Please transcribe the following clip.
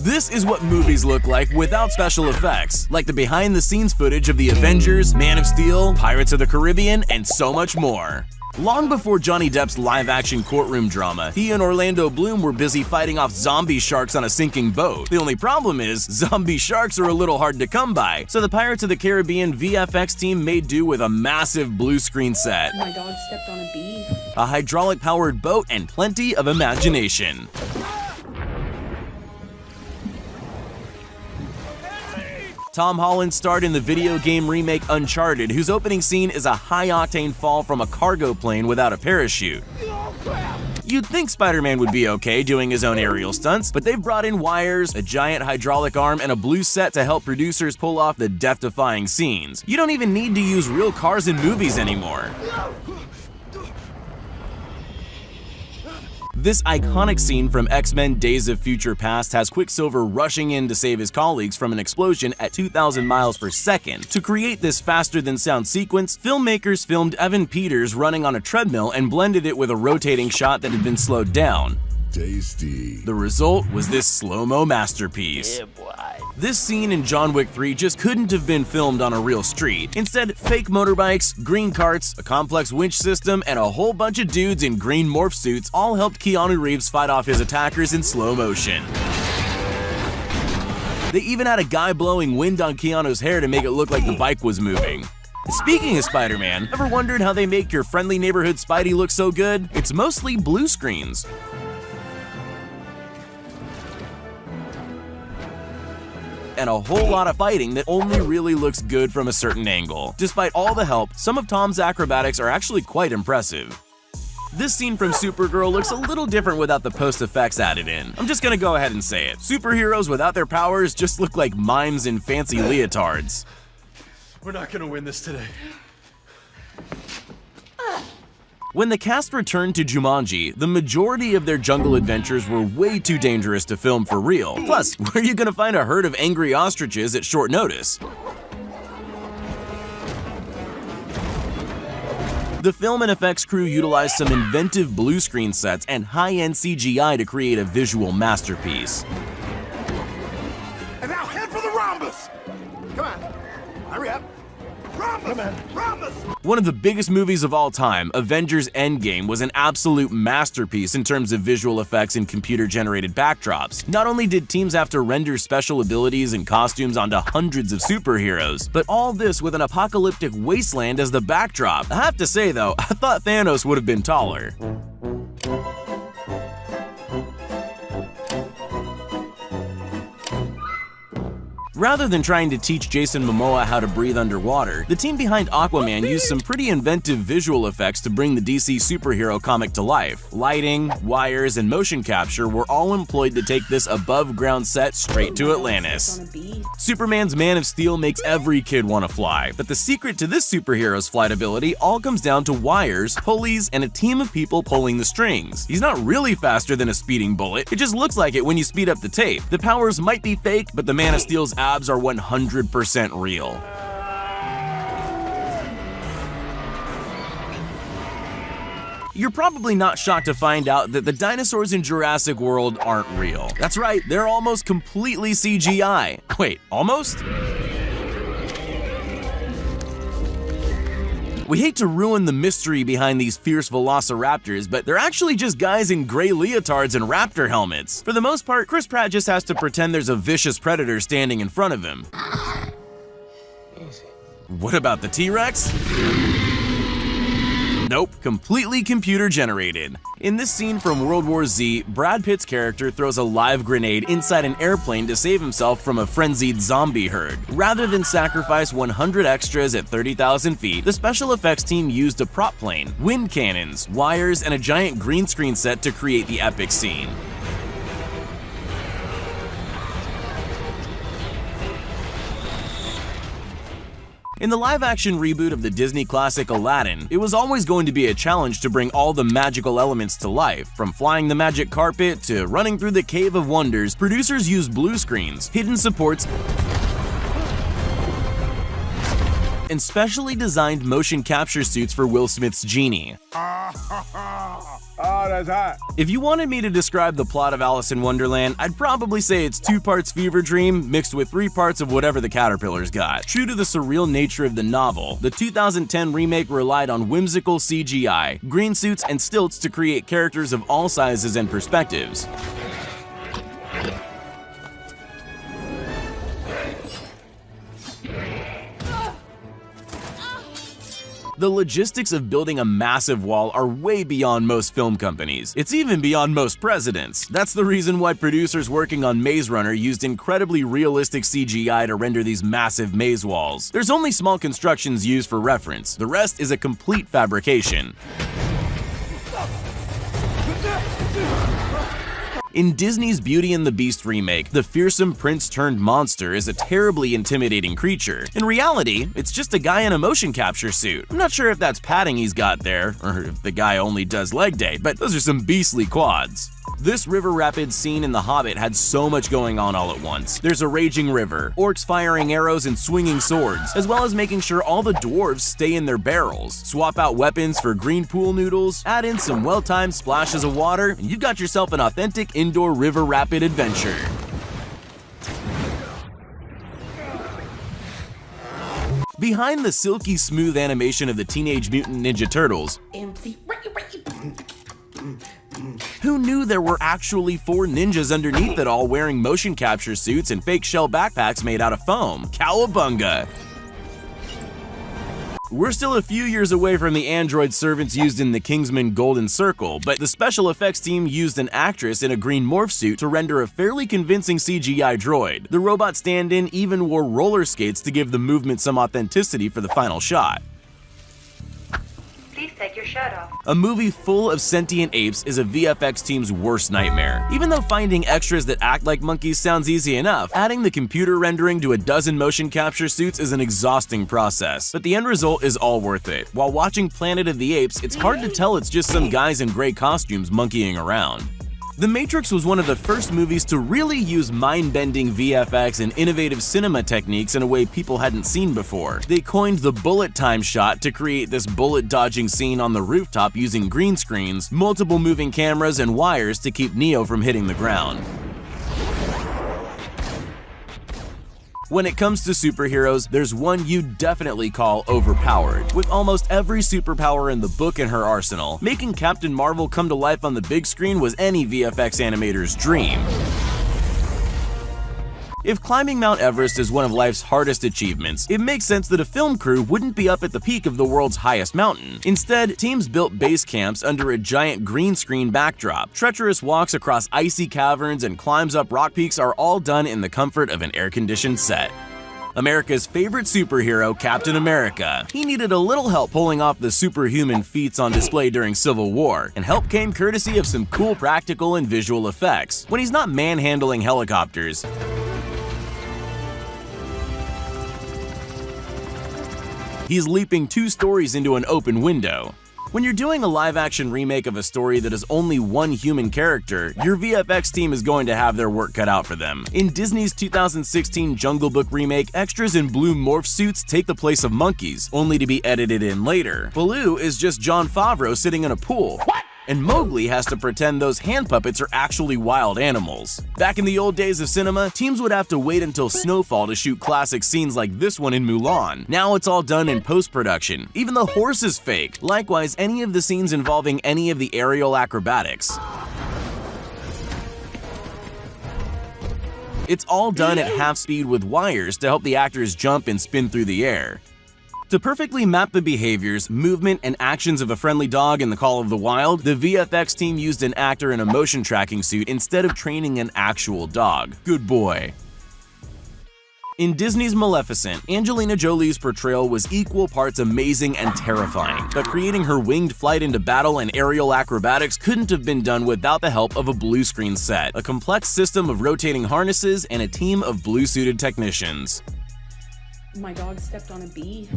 This is what movies look like without special effects, like the behind-the-scenes footage of the Avengers, Man of Steel, Pirates of the Caribbean, and so much more. Long before Johnny Depp's live-action courtroom drama, he and Orlando Bloom were busy fighting off zombie sharks on a sinking boat. The only problem is, zombie sharks are a little hard to come by, so the Pirates of the Caribbean VFX team made do with a massive blue screen set, My dog stepped on a bee. a hydraulic-powered boat, and plenty of imagination. Tom Holland starred in the video game remake Uncharted, whose opening scene is a high-octane fall from a cargo plane without a parachute. You'd think Spider-Man would be okay doing his own aerial stunts, but they've brought in wires, a giant hydraulic arm, and a blue set to help producers pull off the death-defying scenes. You don't even need to use real cars in movies anymore. This iconic scene from X-Men Days of Future Past has Quicksilver rushing in to save his colleagues from an explosion at 2,000 miles per second. To create this faster-than-sound sequence, filmmakers filmed Evan Peters running on a treadmill and blended it with a rotating shot that had been slowed down. Tasty. The result was this slow-mo masterpiece. This scene in John Wick 3 just couldn't have been filmed on a real street. Instead, fake motorbikes, green carts, a complex winch system, and a whole bunch of dudes in green morph suits all helped Keanu Reeves fight off his attackers in slow motion. They even had a guy blowing wind on Keanu's hair to make it look like the bike was moving. Speaking of Spider-Man, ever wondered how they make your friendly neighborhood Spidey look so good? It's mostly blue screens. And a whole lot of fighting that only really looks good from a certain angle. Despite all the help, some of Tom's acrobatics are actually quite impressive. This scene from Supergirl looks a little different without the post-effects added in. I'm just gonna go ahead and say it. Superheroes without their powers just look like mimes in fancy leotards. We're not gonna win this today. When the cast returned to Jumanji, the majority of their jungle adventures were way too dangerous to film for real. Plus, where are you gonna find a herd of angry ostriches at short notice? The film and effects crew utilized some inventive blue screen sets and high-end CGI to create a visual masterpiece. And now head for the rhombus! Come on, hurry up. Rhombus! Come on. Rhombus! One of the biggest movies of all time, Avengers Endgame, was an absolute masterpiece in terms of visual effects and computer-generated backdrops. Not only did teams have to render special abilities and costumes onto hundreds of superheroes, but all this with an apocalyptic wasteland as the backdrop. I have to say though, I thought Thanos would have been taller. Rather than trying to teach Jason Momoa how to breathe underwater, the team behind Aquaman used some pretty inventive visual effects to bring the DC superhero comic to life. Lighting, wires, and motion capture were all employed to take this above-ground set straight to Atlantis. On a bee. Superman's Man of Steel makes every kid want to fly, but the secret to this superhero's flight ability all comes down to wires, pulleys, and a team of people pulling the strings. He's not really faster than a speeding bullet, it just looks like it when you speed up the tape. The powers might be fake, but the Man of Steel's abs are 100% real. You're probably not shocked to find out that the dinosaurs in Jurassic World aren't real. That's right, they're almost completely CGI. Wait, almost? We hate to ruin the mystery behind these fierce velociraptors, but they're actually just guys in gray leotards and raptor helmets. For the most part, Chris Pratt just has to pretend there's a vicious predator standing in front of him. What about the T-Rex? Nope, completely computer generated. In this scene from World War Z, Brad Pitt's character throws a live grenade inside an airplane to save himself from a frenzied zombie herd. Rather than sacrifice 100 extras at 30,000 feet, the special effects team used a prop plane, wind cannons, wires, and a giant green screen set to create the epic scene. In the live-action reboot of the Disney classic Aladdin, it was always going to be a challenge to bring all the magical elements to life. From flying the magic carpet to running through the Cave of Wonders, producers used blue screens, hidden supports, and specially designed motion capture suits for Will Smith's Genie. Oh, that's hot. If you wanted me to describe the plot of Alice in Wonderland, I'd probably say it's 2 parts fever dream mixed with 3 parts of whatever the caterpillars got. True to the surreal nature of the novel, the 2010 remake relied on whimsical CGI, green suits, and stilts to create characters of all sizes and perspectives. The logistics of building a massive wall are way beyond most film companies. It's even beyond most presidents. That's the reason why producers working on Maze Runner used incredibly realistic CGI to render these massive maze walls. There's only small constructions used for reference. The rest is a complete fabrication. In Disney's Beauty and the Beast remake, the fearsome prince-turned-monster is a terribly intimidating creature. In reality, it's just a guy in a motion capture suit. I'm not sure if that's padding he's got there, or if the guy only does leg day, but those are some beastly quads. This river rapids scene in The Hobbit had so much going on all at once. There's a raging river, orcs firing arrows and swinging swords, as well as making sure all the dwarves stay in their barrels. Swap out weapons for green pool noodles, add in some well-timed splashes of water, and you've got yourself an authentic indoor river rapid adventure. Behind the silky smooth animation of the Teenage Mutant Ninja Turtles, who knew there were actually 4 ninjas underneath it all wearing motion capture suits and fake shell backpacks made out of foam? Cowabunga! We're still a few years away from the android servants used in the Kingsman Golden Circle, but the special effects team used an actress in a green morph suit to render a fairly convincing CGI droid. The robot stand-in even wore roller skates to give the movement some authenticity for the final shot. Please take your shirt off. A movie full of sentient apes is a VFX team's worst nightmare. Even though finding extras that act like monkeys sounds easy enough, adding the computer rendering to a dozen motion capture suits is an exhausting process. But the end result is all worth it. While watching Planet of the Apes, it's hard to tell it's just some guys in gray costumes monkeying around. The Matrix was one of the first movies to really use mind-bending VFX and innovative cinema techniques in a way people hadn't seen before. They coined the bullet time shot to create this bullet-dodging scene on the rooftop using green screens, multiple moving cameras, and wires to keep Neo from hitting the ground. When it comes to superheroes, there's one you'd definitely call overpowered. With almost every superpower in the book in her arsenal, making Captain Marvel come to life on the big screen was any VFX animator's dream. If climbing Mount Everest is one of life's hardest achievements, it makes sense that a film crew wouldn't be up at the peak of the world's highest mountain. Instead, teams built base camps under a giant green screen backdrop. Treacherous walks across icy caverns and climbs up rock peaks are all done in the comfort of an air-conditioned set. America's favorite superhero, Captain America. He needed a little help pulling off the superhuman feats on display during Civil War, and help came courtesy of some cool practical and visual effects. When he's not manhandling helicopters, he's leaping 2 stories into an open window. When you're doing a live-action remake of a story that has only one human character, your VFX team is going to have their work cut out for them. In Disney's 2016 Jungle Book remake, extras in blue morph suits take the place of monkeys, only to be edited in later. Baloo is just Jon Favreau sitting in a pool. What? And Mowgli has to pretend those hand puppets are actually wild animals. Back in the old days of cinema, teams would have to wait until snowfall to shoot classic scenes like this one in Mulan. Now it's all done in post-production. Even the horse is fake. Likewise, any of the scenes involving any of the aerial acrobatics. It's all done at half speed with wires to help the actors jump and spin through the air. To perfectly map the behaviors, movement, and actions of a friendly dog in The Call of the Wild, the VFX team used an actor in a motion tracking suit instead of training an actual dog. Good boy. In Disney's Maleficent, Angelina Jolie's portrayal was equal parts amazing and terrifying, but creating her winged flight into battle and aerial acrobatics couldn't have been done without the help of a blue screen set, a complex system of rotating harnesses, and a team of blue-suited technicians. My dog stepped on a bee.